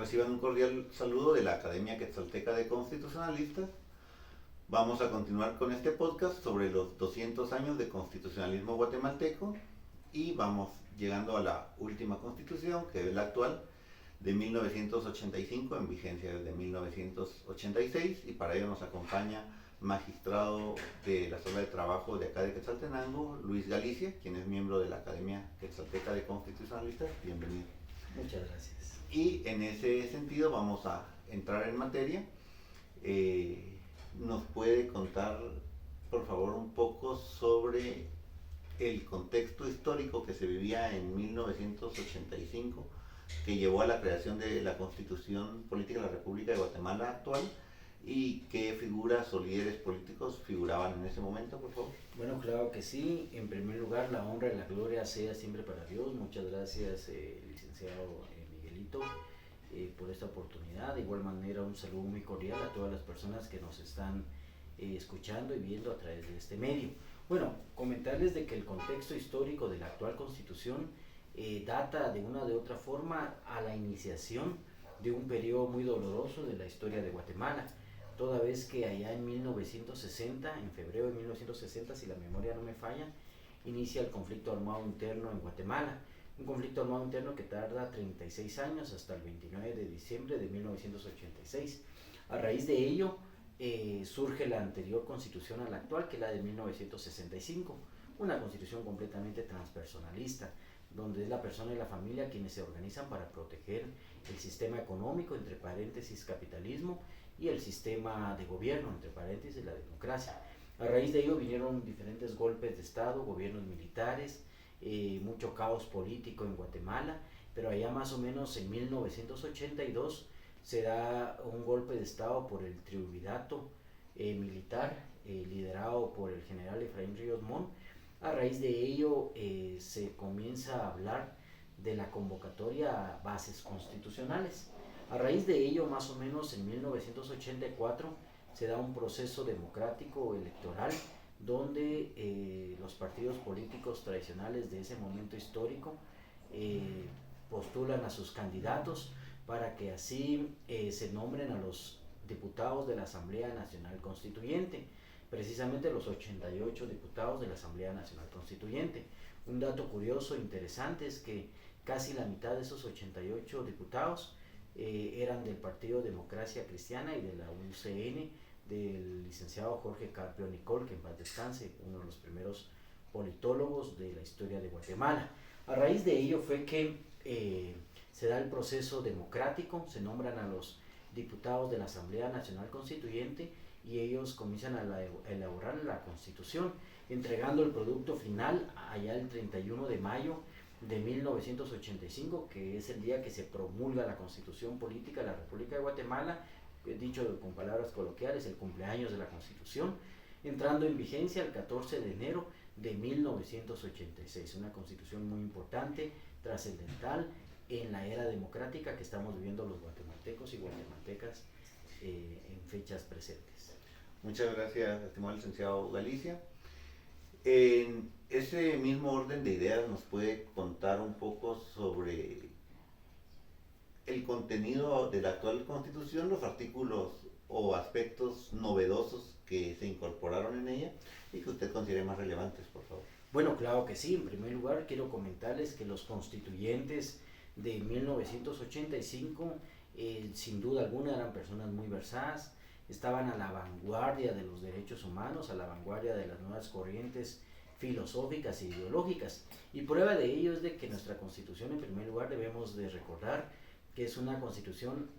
Reciban un cordial saludo de la Academia Quetzalteca de Constitucionalistas. Vamos a continuar con este podcast sobre los 200 años de constitucionalismo guatemalteco y vamos llegando a la última constitución, que es la actual, de 1985, en vigencia desde 1986, y para ello nos acompaña magistrado de la sala de trabajo de acá de Quetzaltenango, Luis Galicia, quien es miembro de la Academia Quetzalteca de Constitucionalistas. Bienvenido. Muchas gracias. Y en ese sentido vamos a entrar en materia. ¿Nos puede contar, por favor, un poco sobre el contexto histórico que se vivía en 1985, que llevó a la creación de la Constitución Política de la República de Guatemala actual, y qué figuras o líderes políticos figuraban en ese momento, por favor? Bueno, claro que sí. En primer lugar, la honra y la gloria sea siempre para Dios. Muchas gracias, licenciado Miguelito, por esta oportunidad. De igual manera, un saludo muy cordial a todas las personas que nos están escuchando y viendo a través de este medio. Bueno, comentarles de que el contexto histórico de la actual Constitución data de una de otra forma a la iniciación de un periodo muy doloroso de la historia de Guatemala, toda vez que allá en 1960, en febrero de 1960, si la memoria no me falla, inicia el conflicto armado interno en Guatemala, un conflicto armado interno que tarda 36 años hasta el 29 de diciembre de 1986. A raíz de ello surge la anterior constitución a la actual, que es la de 1965, una constitución completamente transpersonalista, donde es la persona y la familia quienes se organizan para proteger el sistema económico, entre paréntesis capitalismo, y el sistema de gobierno, entre paréntesis la democracia. A raíz de ello vinieron diferentes golpes de Estado, gobiernos militares, mucho caos político en Guatemala, pero allá más o menos en 1982 se da un golpe de Estado por el triunvirato militar liderado por el general Efraín Ríos Montt. A raíz de ello se comienza a hablar de la convocatoria a bases constitucionales. A raíz de ello, más o menos en 1984, se da un proceso democrático electoral donde los partidos políticos tradicionales de ese momento histórico postulan a sus candidatos para que así se nombren a los diputados de la Asamblea Nacional Constituyente, precisamente los 88 diputados de la Asamblea Nacional Constituyente. Un dato curioso, interesante, es que casi la mitad de esos 88 diputados eran del Partido Democracia Cristiana y de la UCN, del licenciado Jorge Carpio Nicol, que en paz descanse, uno de los primeros politólogos de la historia de Guatemala. A raíz de ello fue que se da el proceso democrático, se nombran a los diputados de la Asamblea Nacional Constituyente y ellos comienzan a elaborar la Constitución, entregando el producto final allá el 31 de mayo de 1985, que es el día que se promulga la Constitución Política de la República de Guatemala, dicho con palabras coloquiales, el cumpleaños de la Constitución, entrando en vigencia el 14 de enero de 1986, una Constitución muy importante, trascendental en la era democrática que estamos viviendo los guatemaltecos y guatemaltecas en fechas presentes. Muchas gracias, estimado licenciado Galicia. En ese mismo orden de ideas, ¿nos puede contar un poco sobre el contenido de la actual Constitución, los artículos o aspectos novedosos que se incorporaron en ella y que usted considere más relevantes, por favor? Bueno, claro que sí. En primer lugar, quiero comentarles que los constituyentes de 1985, sin duda alguna, eran personas muy versadas, estaban a la vanguardia de los derechos humanos, a la vanguardia de las nuevas corrientes filosóficas e ideológicas. Y prueba de ello es de que nuestra Constitución, en primer lugar, debemos de recordar que es una Constitución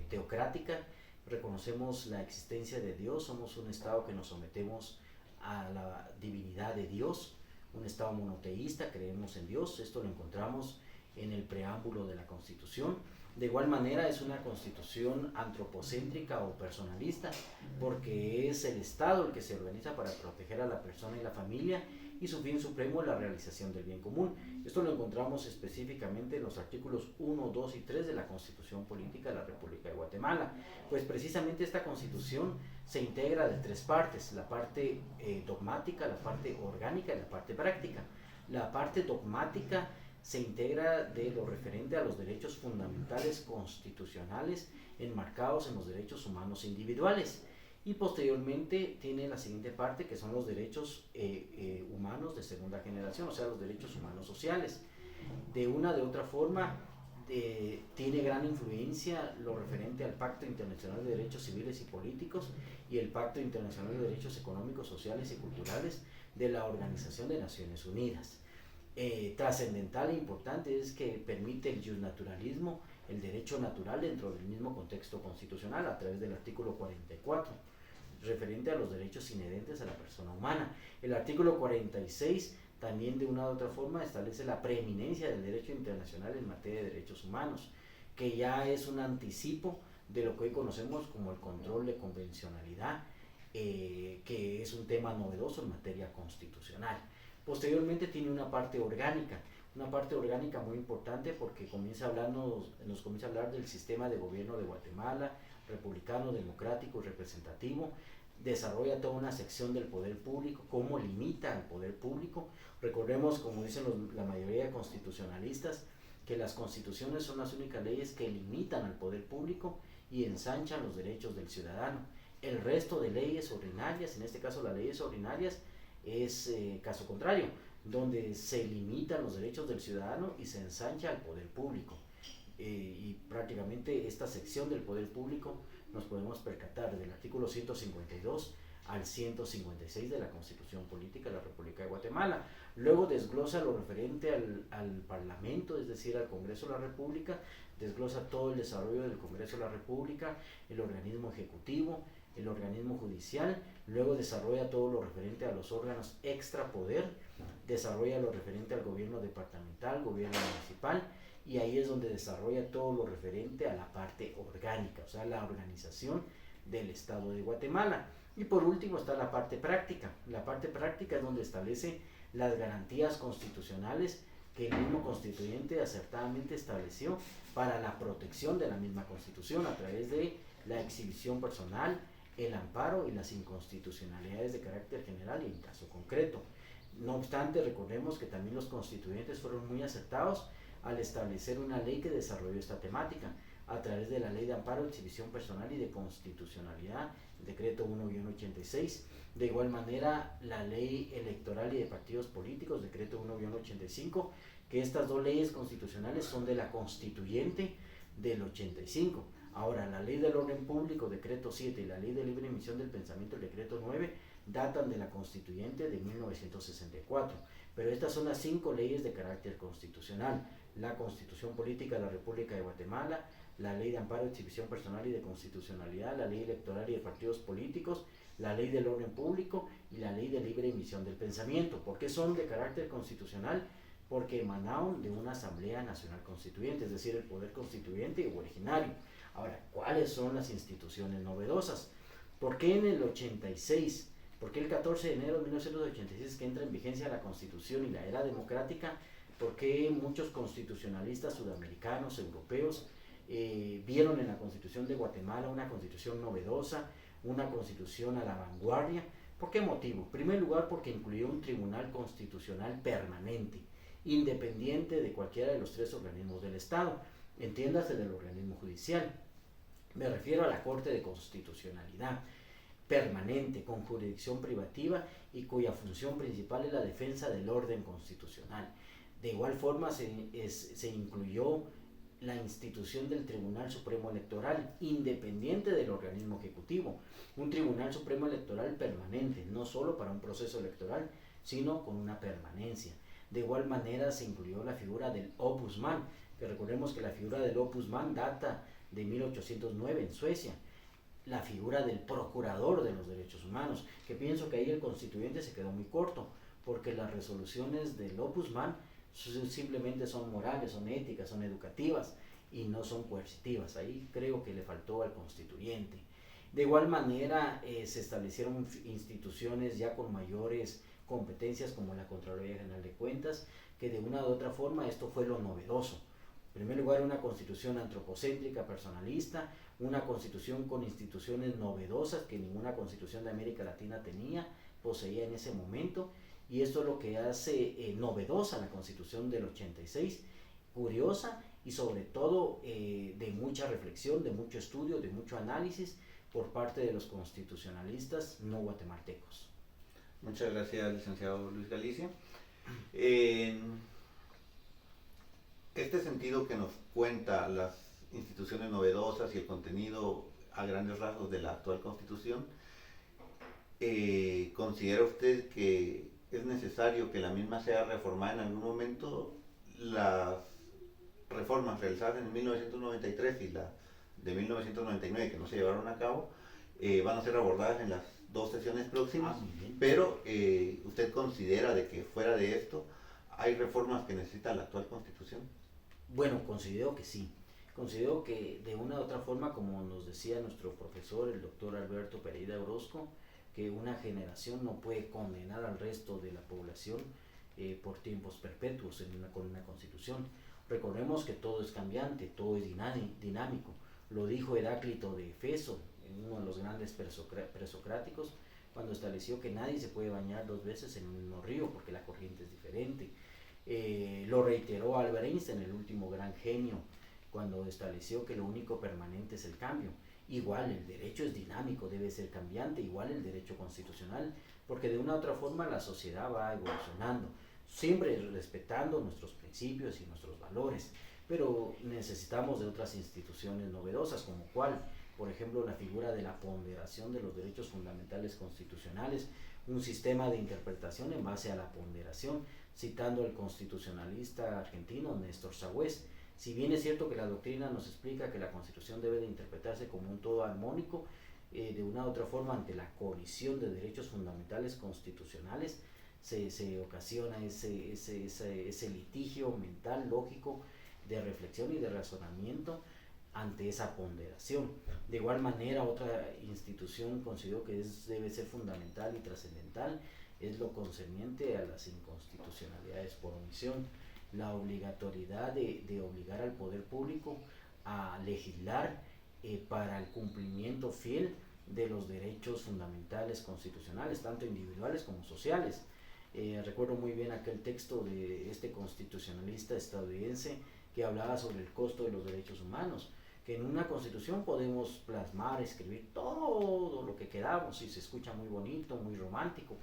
teocrática. Reconocemos la existencia de Dios, somos un Estado que nos sometemos a la divinidad de Dios, un Estado monoteísta, creemos en Dios. Esto lo encontramos en el preámbulo de la Constitución. De igual manera es una constitución antropocéntrica o personalista, porque es el Estado el que se organiza para proteger a la persona y la familia, y su fin supremo es la realización del bien común. Esto lo encontramos específicamente en los artículos 1, 2 y 3 de la Constitución Política de la República de Guatemala. Pues precisamente esta Constitución se integra de tres partes: la parte dogmática, la parte orgánica y la parte práctica. La parte dogmática se integra de lo referente a los derechos fundamentales constitucionales enmarcados en los derechos humanos individuales. Y posteriormente tiene la siguiente parte, que son los derechos humanos de segunda generación, o sea, los derechos humanos sociales. De una de otra forma, tiene gran influencia lo referente al Pacto Internacional de Derechos Civiles y Políticos y el Pacto Internacional de Derechos Económicos, Sociales y Culturales de la Organización de Naciones Unidas. Trascendental e importante es que permite el justnaturalismo, el derecho natural dentro del mismo contexto constitucional a través del artículo 44, referente a los derechos inherentes a la persona humana. El artículo 46 también de una u otra forma establece la preeminencia del derecho internacional en materia de derechos humanos, que ya es un anticipo de lo que hoy conocemos como el control de convencionalidad, que es un tema novedoso en materia constitucional. Posteriormente tiene una parte orgánica muy importante porque nos comienza a hablar del sistema de gobierno de Guatemala, republicano, democrático y representativo. Desarrolla toda una sección del poder público, cómo limita al poder público. Recordemos, como dicen la mayoría de constitucionalistas, que las constituciones son las únicas leyes que limitan al poder público y ensanchan los derechos del ciudadano. El resto de leyes ordinarias, en este caso las leyes ordinarias, es caso contrario, donde se limitan los derechos del ciudadano y se ensancha al poder público. Y prácticamente esta sección del poder público nos podemos percatar del artículo 152 al 156 de la Constitución Política de la República de Guatemala. Luego desglosa lo referente al Parlamento, es decir, al Congreso de la República, desglosa todo el desarrollo del Congreso de la República, el organismo ejecutivo, el organismo judicial, luego desarrolla todo lo referente a los órganos extrapoder, desarrolla lo referente al gobierno departamental, gobierno municipal, y ahí es donde desarrolla todo lo referente a la parte orgánica, o sea, la organización del Estado de Guatemala. Y por último está la parte práctica. La parte práctica es donde establece las garantías constitucionales que el mismo constituyente acertadamente estableció para la protección de la misma Constitución a través de la exhibición personal, el amparo y las inconstitucionalidades de carácter general y en caso concreto. No obstante, recordemos que también los constituyentes fueron muy acertados al establecer una ley que desarrolló esta temática a través de la Ley de Amparo, Exhibición Personal y de Constitucionalidad, Decreto 1-86. De igual manera, la Ley Electoral y de Partidos Políticos, Decreto 1-85, que estas dos leyes constitucionales son de la Constituyente del 85. Ahora, la Ley del Orden Público, Decreto 7, y la Ley de Libre Emisión del Pensamiento, el Decreto 9, datan de la Constituyente de 1964. Pero estas son las 5 leyes de carácter constitucional: la Constitución Política de la República de Guatemala, la Ley de Amparo, Exhibición Personal y de Constitucionalidad, la Ley Electoral y de Partidos Políticos, la Ley del Orden Público y la Ley de Libre Emisión del Pensamiento. ¿Por qué son de carácter constitucional? Porque emanaron de una Asamblea Nacional Constituyente, es decir, el poder constituyente o originario. Ahora, ¿cuáles son las instituciones novedosas? ¿Por qué en el 86? ¿Por qué el 14 de enero de 1986 que entra en vigencia la Constitución y la era democrática? ¿Por qué muchos constitucionalistas sudamericanos, europeos, vieron en la Constitución de Guatemala una constitución novedosa, una constitución a la vanguardia? ¿Por qué motivo? En primer lugar, porque incluyó un tribunal constitucional permanente, independiente de cualquiera de los 3 organismos del Estado, entiéndase del organismo judicial. Me refiero a la Corte de Constitucionalidad, permanente, con jurisdicción privativa y cuya función principal es la defensa del orden constitucional. De igual forma se incluyó la institución del Tribunal Supremo Electoral, independiente del organismo ejecutivo, un Tribunal Supremo Electoral permanente, no solo para un proceso electoral, sino con una permanencia. De igual manera se incluyó la figura del Ombudsman, que recordemos que la figura del Ombudsman data de 1809 en Suecia. La figura del Procurador de los Derechos Humanos, que pienso que ahí el constituyente se quedó muy corto, porque las resoluciones del Ombudsman simplemente son morales, son éticas, son educativas y no son coercitivas. Ahí creo que le faltó al constituyente. De igual manera se establecieron instituciones ya con mayores competencias como la Contraloría General de Cuentas, que de una u otra forma esto fue lo novedoso. En primer lugar, una constitución antropocéntrica, personalista, una constitución con instituciones novedosas que ninguna constitución de América Latina poseía en ese momento, y esto es lo que hace novedosa la Constitución del 86, curiosa y sobre todo de mucha reflexión, de mucho estudio, de mucho análisis por parte de los constitucionalistas no guatemaltecos. Muchas gracias, licenciado Luis Galicia. En este sentido que nos cuenta las instituciones novedosas y el contenido a grandes rasgos de la actual Constitución, ¿considera usted que es necesario que la misma sea reformada en algún momento? Las reformas realizadas en 1993 y la de 1999 que no se llevaron a cabo van a ser abordadas en las dos sesiones próximas, pero ¿usted considera de que fuera de esto hay reformas que necesita la actual Constitución? Bueno, considero que sí. Considero que de una u otra forma, como nos decía nuestro profesor, el doctor Alberto Pereira Orozco, que una generación no puede condenar al resto de la población por tiempos perpetuos con una constitución. Recordemos que todo es cambiante, todo es dinámico. Lo dijo Heráclito de Éfeso, uno de los grandes presocráticos, cuando estableció que nadie se puede bañar dos veces en un mismo río porque la corriente es diferente. Lo reiteró Albert Einstein, el último gran genio, cuando estableció que lo único permanente es el cambio. Igual el derecho es dinámico, debe ser cambiante, igual el derecho constitucional, porque de una u otra forma la sociedad va evolucionando, siempre respetando nuestros principios y nuestros valores, pero necesitamos de otras instituciones novedosas, como cuál, por ejemplo, la figura de la ponderación de los derechos fundamentales constitucionales, un sistema de interpretación en base a la ponderación, citando al constitucionalista argentino Néstor Sagüez. Si bien es cierto que la doctrina nos explica que la Constitución debe de interpretarse como un todo armónico, de una u otra forma ante la colisión de derechos fundamentales constitucionales se ocasiona ese litigio mental, lógico, de reflexión y de razonamiento ante esa ponderación. De igual manera, otra institución considero que debe ser fundamental y trascendental es lo concerniente a las inconstitucionalidades por omisión, la obligatoriedad de obligar al poder público a legislar para el cumplimiento fiel de los derechos fundamentales constitucionales, tanto individuales como sociales. Recuerdo muy bien aquel texto de este constitucionalista estadounidense que hablaba sobre el costo de los derechos humanos, que en una constitución podemos plasmar, escribir todo lo que queramos y se escucha muy bonito, muy romántico.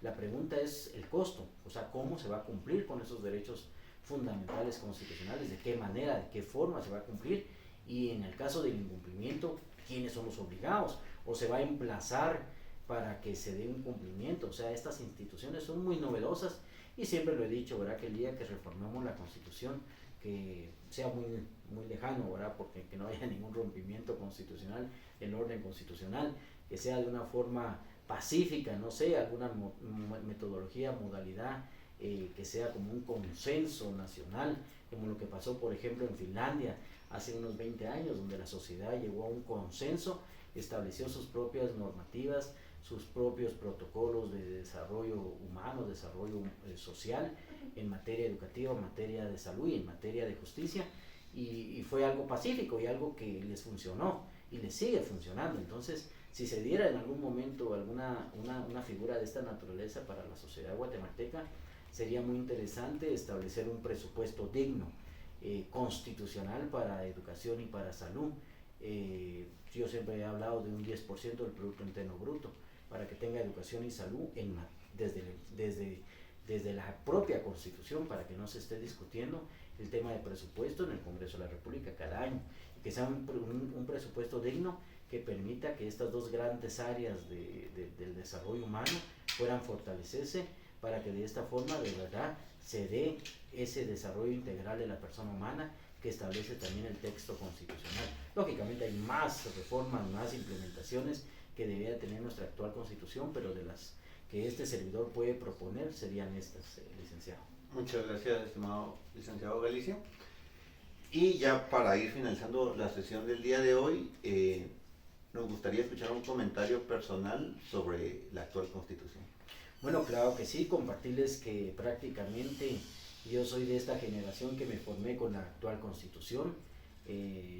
La pregunta es el costo, o sea, cómo se va a cumplir con esos derechos fundamentales constitucionales, de qué manera, de qué forma se va a cumplir, y en el caso del incumplimiento, quiénes son los obligados, o se va a emplazar para que se dé un cumplimiento. O sea, estas instituciones son muy novedosas y siempre lo he dicho, ¿verdad? Que el día que reformemos la Constitución, que sea muy lejano, ¿verdad? Porque que no haya ningún rompimiento constitucional, el orden constitucional, que sea de una forma pacífica, no sé, alguna metodología, modalidad, que sea como un consenso nacional, como lo que pasó, por ejemplo, en Finlandia hace unos 20 años, donde la sociedad llegó a un consenso, estableció sus propias normativas, sus propios protocolos de desarrollo humano, desarrollo social, en materia educativa, en materia de salud y en materia de justicia, y fue algo pacífico y algo que les funcionó y les sigue funcionando. Entonces, si se diera en algún momento una figura de esta naturaleza para la sociedad guatemalteca, sería muy interesante establecer un presupuesto digno, constitucional para educación y para salud. Yo siempre he hablado de un 10% del Producto Interno Bruto, para que tenga educación y salud desde la propia Constitución, para que no se esté discutiendo el tema de presupuesto en el Congreso de la República cada año, y que sea un presupuesto digno que permita que estas dos grandes áreas del desarrollo humano puedan fortalecerse, para que de esta forma de verdad se dé ese desarrollo integral de la persona humana que establece también el texto constitucional. Lógicamente hay más reformas, más implementaciones que debería tener nuestra actual Constitución, pero de las que este servidor puede proponer serían estas, licenciado. Muchas gracias, estimado licenciado Galicia. Y ya para ir finalizando la sesión del día de hoy, nos gustaría escuchar un comentario personal sobre la actual Constitución. Bueno, claro que sí, compartirles que prácticamente yo soy de esta generación que me formé con la actual Constitución.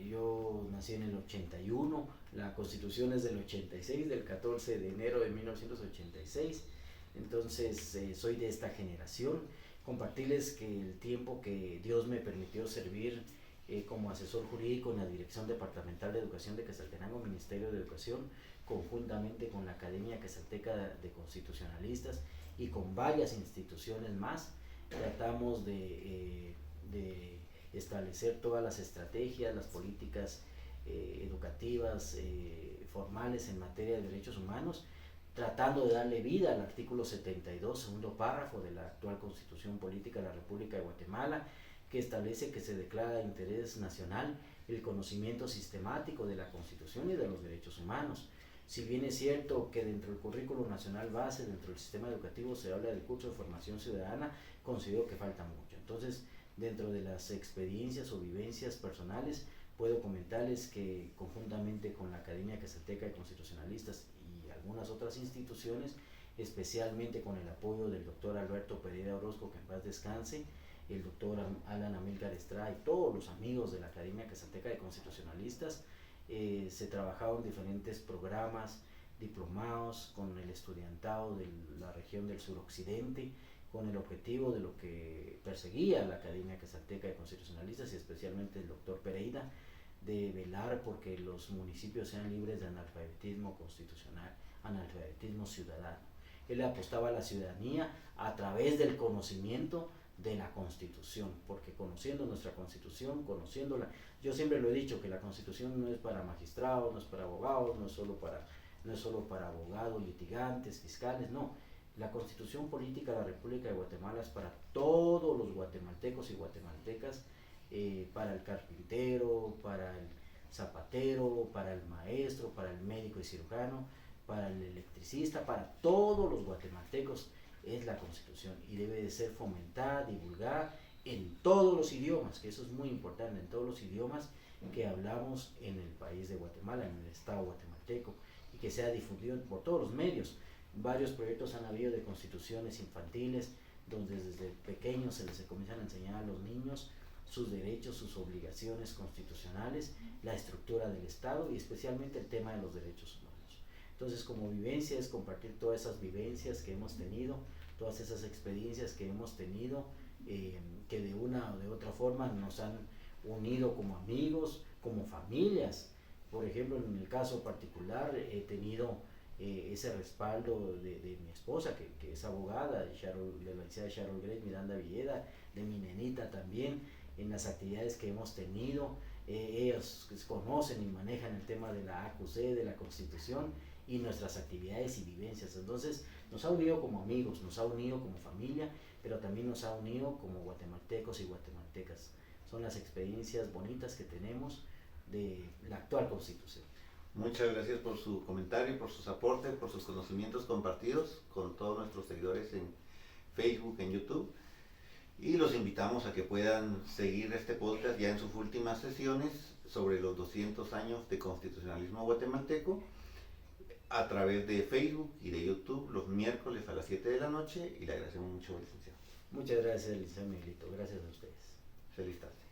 Yo nací en el 81, la Constitución es del 86, del 14 de enero de 1986. Entonces soy de esta generación. Compartirles que el tiempo que Dios me permitió servir como asesor jurídico en la Dirección Departamental de Educación de Quetzaltenango, Ministerio de Educación, conjuntamente con la Academia Quetzalteca de Constitucionalistas y con varias instituciones más, tratamos de establecer todas las estrategias, las políticas educativas, formales en materia de derechos humanos, tratando de darle vida al artículo 72, segundo párrafo de la actual Constitución Política de la República de Guatemala, que establece que se declara de interés nacional el conocimiento sistemático de la Constitución y de los derechos humanos. Si bien es cierto que dentro del currículo nacional base, dentro del sistema educativo se habla del curso de formación ciudadana, considero que falta mucho. Entonces, dentro de las experiencias o vivencias personales, puedo comentarles que conjuntamente con la Academia Quetzalteca de Constitucionalistas y algunas otras instituciones, especialmente con el apoyo del doctor Alberto Pereira Orozco, que en paz descanse, el doctor Alan Amílcar Estrada y todos los amigos de la Academia Quetzalteca de Constitucionalistas, se trabajaron diferentes programas, diplomados con el estudiantado de la región del suroccidente, con el objetivo de lo que perseguía la Academia Quetzalteca de Constitucionalistas y especialmente el doctor Pereira, de velar porque los municipios sean libres de analfabetismo constitucional, analfabetismo ciudadano. Él apostaba a la ciudadanía a través del conocimiento de la Constitución, porque conociendo nuestra Constitución, conociéndola, yo siempre lo he dicho que la Constitución no es para magistrados, no es para abogados, no es solo para abogados, litigantes, fiscales, no. La Constitución Política de la República de Guatemala es para todos los guatemaltecos y guatemaltecas, para el carpintero, para el zapatero, para el maestro, para el médico y cirujano, para el electricista, para todos los guatemaltecos es la Constitución y debe de ser fomentada, divulgada en todos los idiomas, que eso es muy importante, en todos los idiomas que hablamos en el país de Guatemala, en el estado guatemalteco, y que sea difundido por todos los medios. Varios proyectos han habido de constituciones infantiles, donde desde pequeños se les comienzan a enseñar a los niños sus derechos, sus obligaciones constitucionales, la estructura del Estado y especialmente el tema de los derechos humanos. Entonces, como vivencia es compartir todas esas vivencias que hemos tenido, todas esas experiencias que hemos tenido, que de una o de otra forma nos han unido como amigos, como familias. Por ejemplo, en el caso particular he tenido ese respaldo de mi esposa, que es abogada, de la licenciada Sharon Grace Miranda Villeda, de mi nenita también, en las actividades que hemos tenido. Ellos conocen y manejan el tema de la AQC, de la Constitución, y nuestras actividades y vivencias. Entonces nos ha unido como amigos, nos ha unido como familia, pero también nos ha unido como guatemaltecos y guatemaltecas. Son las experiencias bonitas que tenemos de la actual Constitución. Muchas gracias por su comentario, por sus aportes, por sus conocimientos compartidos con todos nuestros seguidores en Facebook, en YouTube. Y los invitamos a que puedan seguir este podcast ya en sus últimas sesiones sobre los 200 años de constitucionalismo guatemalteco a través de Facebook y de YouTube los miércoles a las 7 de la noche, y le agradecemos mucho, licenciado. Muchas gracias, licenciado Miguelito. Gracias a ustedes. Feliz tarde.